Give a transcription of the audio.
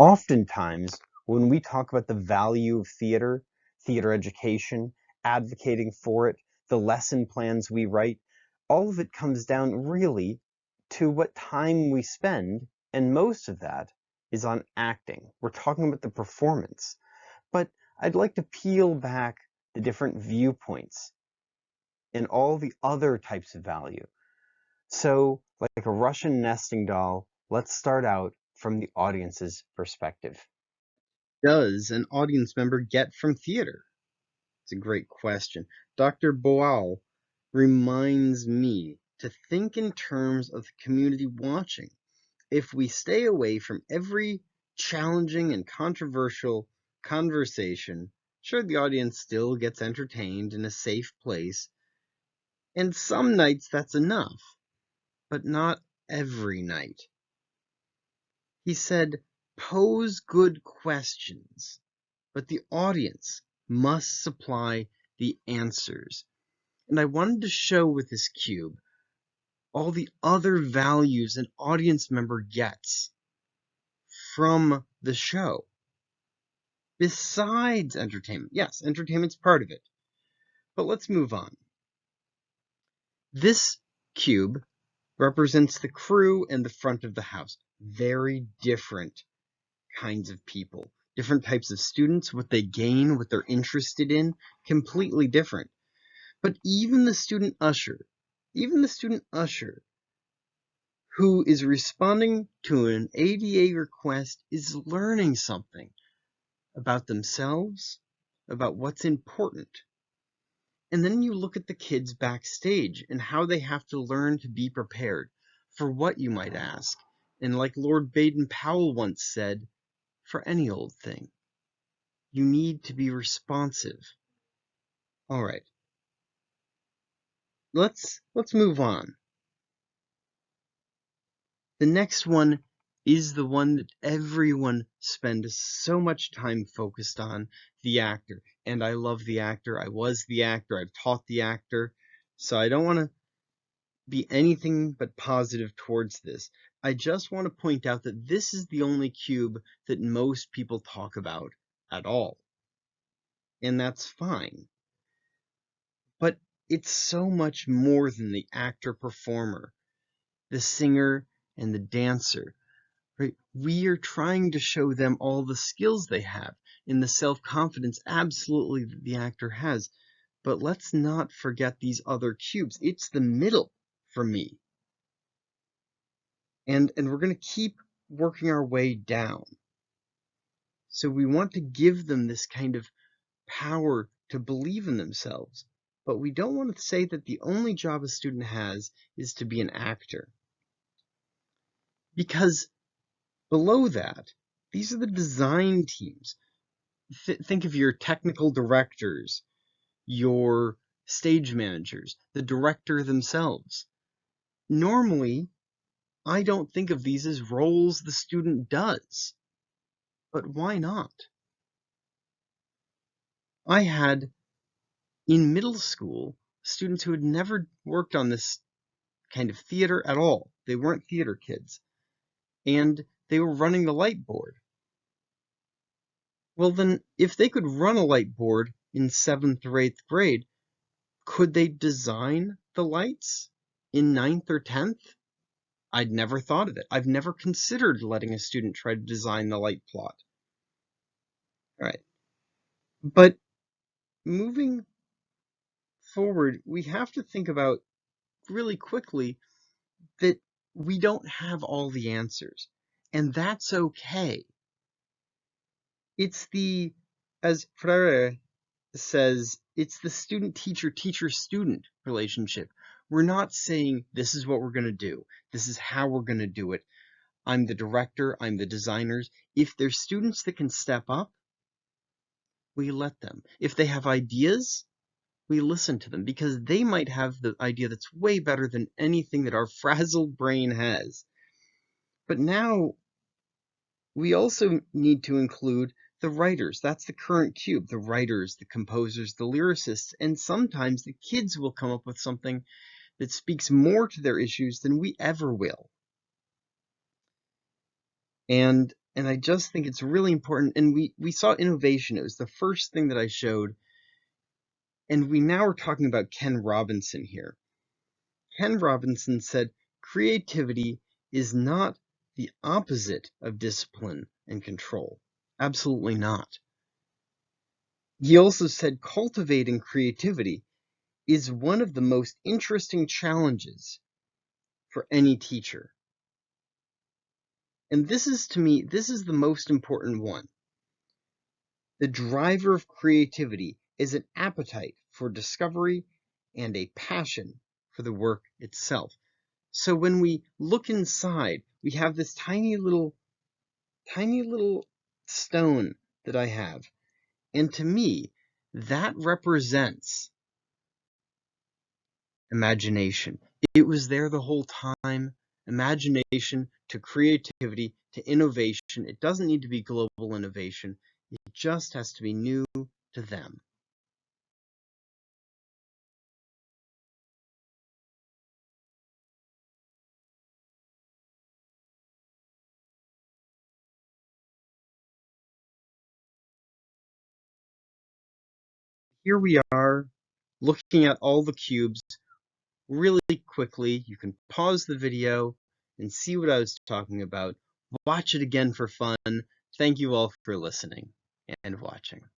Oftentimes, when we talk about the value of theater, theater education, advocating for it, the lesson plans we write, all of it comes down really to what time we spend, and most of that is on acting. We're talking about the performance. But I'd like to peel back the different viewpoints and all the other types of value. So, like a Russian nesting doll, let's start out from the audience's perspective. Does an audience member get from theater? It's a great question. Dr. Boal reminds me to think in terms of the community watching. If we stay away from every challenging and controversial conversation, sure, the audience still gets entertained in a safe place, and some nights that's enough, but not every night. He said, pose good questions, but the audience must supply the answers. And I wanted to show with this cube all the other values an audience member gets from the show. Besides entertainment. Yes, entertainment's part of it. But let's move on. This cube represents the crew and the front of the house. Very different kinds of people. Different types of students, what they gain, what they're interested in, completely different. But even the student usher who is responding to an ADA request is learning something about themselves, about what's important. And then you look at the kids backstage and how they have to learn to be prepared for what, you might ask. And like Lord Baden-Powell once said, for any old thing, you need to be responsive. All right. Let's move on. The next one is the one that everyone spends so much time focused on, the actor. And I love the actor. I was the actor. I've taught the actor. So I don't want to be anything but positive towards this. I just want to point out that this is the only cube that most people talk about at all. And that's fine. But it's so much more than the actor-performer, the singer, and the dancer. Right? We are trying to show them all the skills they have and the self-confidence absolutely that the actor has. But let's not forget these other cubes. It's the middle for me. And we're going to keep working our way down. So we want to give them this kind of power to believe in themselves. But we don't want to say that the only job a student has is to be an actor. Because below that, these are the design teams. Think of your technical directors, your stage managers, the director themselves. Normally, I don't think of these as roles the student does. But why not? I had, in middle school, students who had never worked on this kind of theater at all. They weren't theater kids. And they were running the light board. Well, then, if they could run a light board in 7th or 8th grade, could they design the lights in 9th or 10th? I'd never thought of it. I've never considered letting a student try to design the light plot. All right. But moving forward, we have to think about really quickly that we don't have all the answers, and that's okay. It's the, as Freire says, it's the student-teacher, teacher-student relationship. We're not saying this is what we're going to do. This is how we're going to do it. I'm the director. I'm the designers. If there's students that can step up, we let them. If they have ideas, we listen to them because they might have the idea that's way better than anything that our frazzled brain has. But now we also need to include the writers. That's the current cube. The writers, the composers, the lyricists, and sometimes the kids will come up with something that speaks more to their issues than we ever will. And And I just think it's really important. And we saw innovation. It was the first thing that I showed. And we now are talking about Ken Robinson here. Ken Robinson said, creativity is not the opposite of discipline and control. Absolutely not. He also said cultivating creativity is one of the most interesting challenges for any teacher. And this is, to me, this is the most important one. The driver of creativity is an appetite for discovery and a passion for the work itself. So when we look inside, we have this tiny little stone that I have. And to me, that represents imagination. It was there the whole time. Imagination to creativity to innovation. It doesn't need to be global innovation. It just has to be new to them. Here we are looking at all the cubes really quickly. You can pause the video and see what I was talking about. Watch it again for fun. Thank you all for listening and watching.